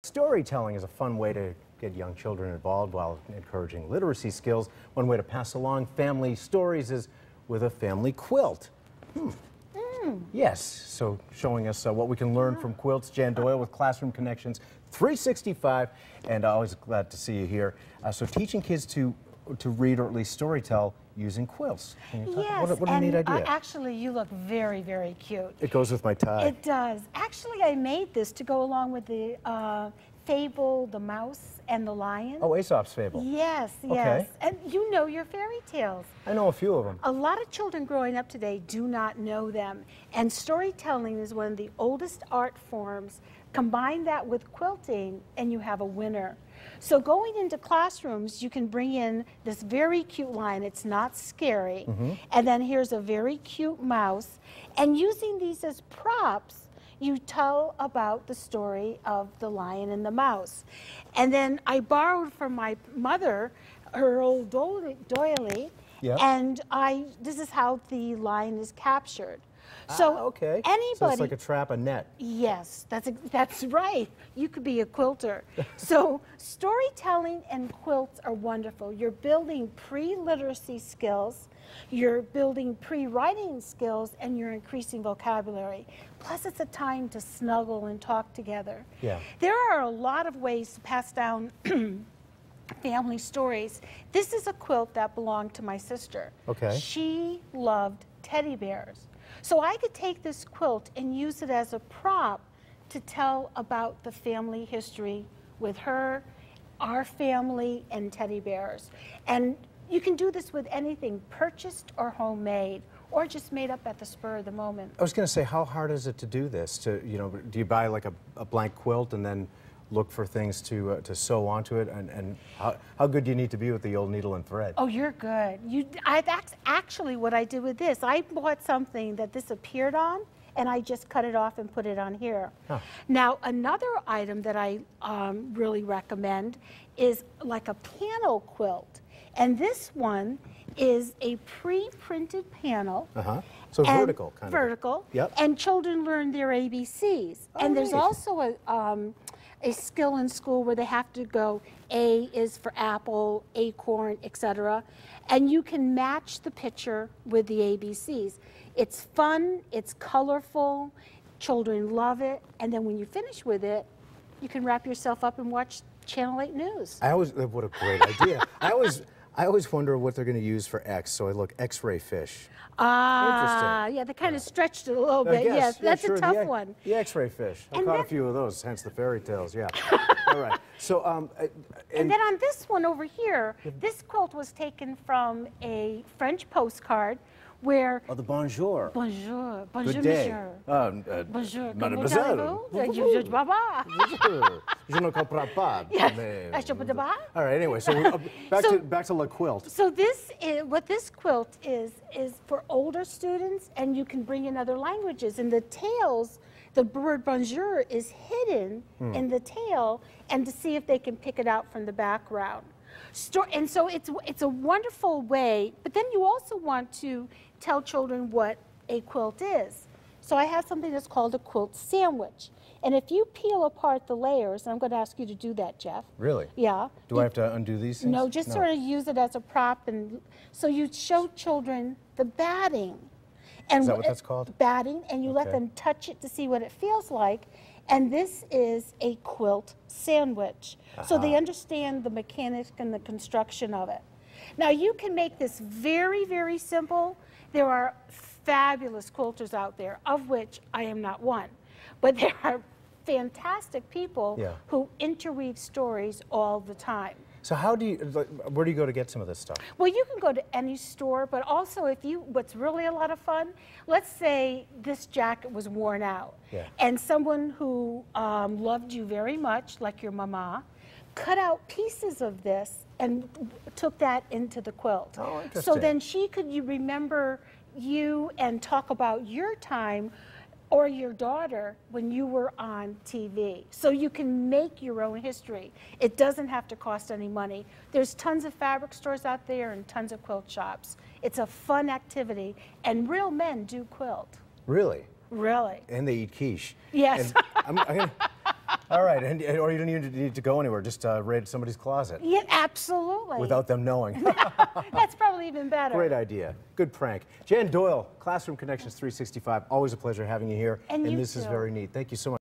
Storytelling is a fun way to get young children involved while encouraging literacy skills. One way to pass along family stories is with a family quilt. Yes, so showing us what we can learn from quilts, Jan Doyle with Classroom Connections 365, and always glad to see you here. So teaching kids to read or at least storytell using quilts. Yes, what a neat idea. Actually, you look very, very cute. It goes with my tie. It does. Actually, I made this to go along with the fable, The Mouse and the Lion. Oh, Aesop's Fable. Yes, yes. Okay. And you know your fairy tales. I know a few of them. A lot of children growing up today do not know them. And storytelling is one of the oldest art forms. Combine that with quilting and you have a winner. So going into classrooms, you can bring in this very cute lion. It's not scary. And then here's a very cute mouse. And using these as props, you tell about the story of the lion and the mouse. And then I borrowed from my mother her old doily, and this is how the lion is captured. So okay. Anybody, so it's like a trap, a net. Yes, that's right. You could be a quilter. So storytelling and quilts are wonderful. You're building pre-literacy skills, you're building pre-writing skills, and you're increasing vocabulary. Plus, it's a time to snuggle and talk together. Yeah. There are a lot of ways to pass down family stories. This is a quilt that belonged to my sister. Okay. She loved teddy bears. So I could take this quilt and use it as a prop to tell about the family history with her, our family, and teddy bears. And you can do this with anything, purchased or homemade, or just made up at the spur of the moment. I was going to say, how hard is it to do this? Do you buy like a blank quilt and then look for things to sew onto it? And how good do you need to be with the old needle and thread? Oh, you're good. That's actually what I did with this. I bought something that this appeared on, and I just cut it off and put it on here. Huh. Now, another item that I really recommend is like a panel quilt. And this one is a pre-printed panel. So vertical, kind of. Vertical. Yep. And children learn their ABCs. Oh, and there's nice. also a skill in school where they have to go, A is for apple, acorn, etc. And you can match the picture with the ABCs. It's fun, it's colorful, children love it, and then when you finish with it, you can wrap yourself up and watch Channel 8 News. What a great idea. I always wonder what they're going to use for X, so I look X-ray fish. Interesting. Yeah, they kind of stretched it a little bit. Yes, that's sure, a tough one. The X-ray fish. I caught a few of those, hence the fairy tales, yeah. All right. So, and then on this one over here, this quilt was taken from a French postcard where... Oh, the bonjour. Bonjour. Bonjour, Good day. monsieur. Bonjour. Mademoiselle. Je ne comprends pas. All right, anyway, so back to La Quilt. So this is, what this quilt is for older students, and you can bring in other languages. And the tails, the word bonjour is hidden in the tail, and to see if they can pick it out from the background. And so it's a wonderful way, but then you also want to tell children what a quilt is. So I have something that's called a quilt sandwich. And if you peel apart the layers, and I'm going to ask you to do that, Jeff. Really? Yeah. Do I have to undo these things? No, just sort of use it as a prop. And so you show children the batting. And is that what that's called? Batting, and you let them touch it to see what it feels like. And this is a quilt sandwich. So they understand the mechanics and the construction of it. Now you can make this very, very simple. There are fabulous quilters out there, of which I am not one. But there are fantastic people who interweave stories all the time. So where do you go to get some of this stuff? Well, you can go to any store, but also what's really a lot of fun, let's say this jacket was worn out, and someone who loved you very much, like your mama, cut out pieces of this and took that into the quilt. Oh, interesting. So then she could remember you and talk about your time or your daughter when you were on TV. So you can make your own history. It doesn't have to cost any money. There's tons of fabric stores out there and tons of quilt shops. It's a fun activity, and real men do quilt. Really? Really. And they eat quiche. Yes. And All right, or you don't even need to go anywhere. Just raid somebody's closet. Yeah, absolutely. Without them knowing. That's probably even better. Great idea. Good prank. Jan Doyle, Classroom Connections 365. Always a pleasure having you here. And you this is too. very neat. Thank you so much.